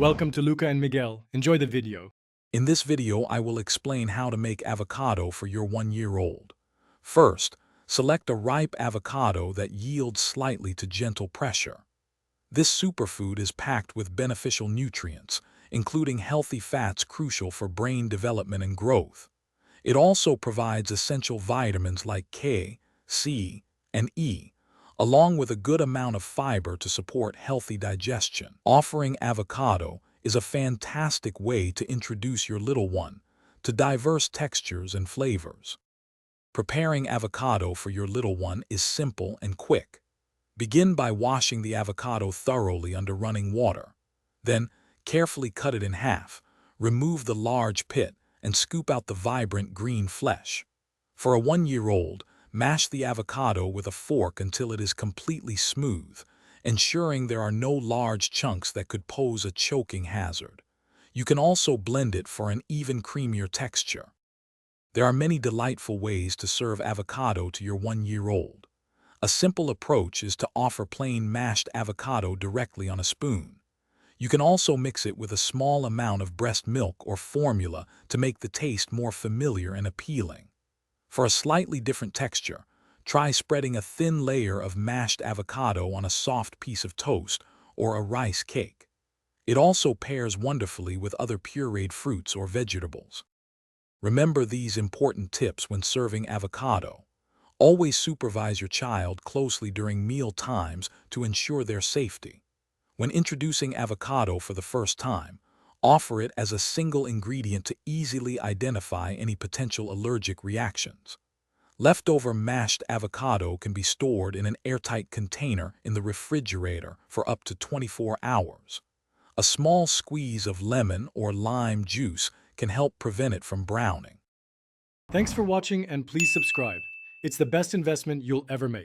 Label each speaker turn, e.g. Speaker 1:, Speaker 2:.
Speaker 1: Welcome to Luca and Miguel. Enjoy the video.
Speaker 2: In this video, I will explain how to make avocado for your 1-year-old. First, select a ripe avocado that yields slightly to gentle pressure. This superfood is packed with beneficial nutrients, including healthy fats crucial for brain development and growth. It also provides essential vitamins like K, C, and E, along with a good amount of fiber to support healthy digestion. Offering avocado is a fantastic way to introduce your little one to diverse textures and flavors. Preparing avocado for your little one is simple and quick. Begin by washing the avocado thoroughly under running water. Then, carefully cut it in half, remove the large pit, and scoop out the vibrant green flesh. For a 1-year-old, mash the avocado with a fork until it is completely smooth, ensuring there are no large chunks that could pose a choking hazard. You can also blend it for an even creamier texture. There are many delightful ways to serve avocado to your 1-year-old. A simple approach is to offer plain mashed avocado directly on a spoon. You can also mix it with a small amount of breast milk or formula to make the taste more familiar and appealing. For a slightly different texture, try spreading a thin layer of mashed avocado on a soft piece of toast or a rice cake. It also pairs wonderfully with other pureed fruits or vegetables. Remember these important tips when serving avocado. Always supervise your child closely during meal times to ensure their safety. When introducing avocado for the first time, offer it as a single ingredient to easily identify any potential allergic reactions. Leftover mashed avocado can be stored in an airtight container in the refrigerator for up to 24 hours. A small squeeze of lemon or lime juice can help prevent it from browning.
Speaker 1: Thanks for watching and please subscribe. It's the best investment you'll ever make.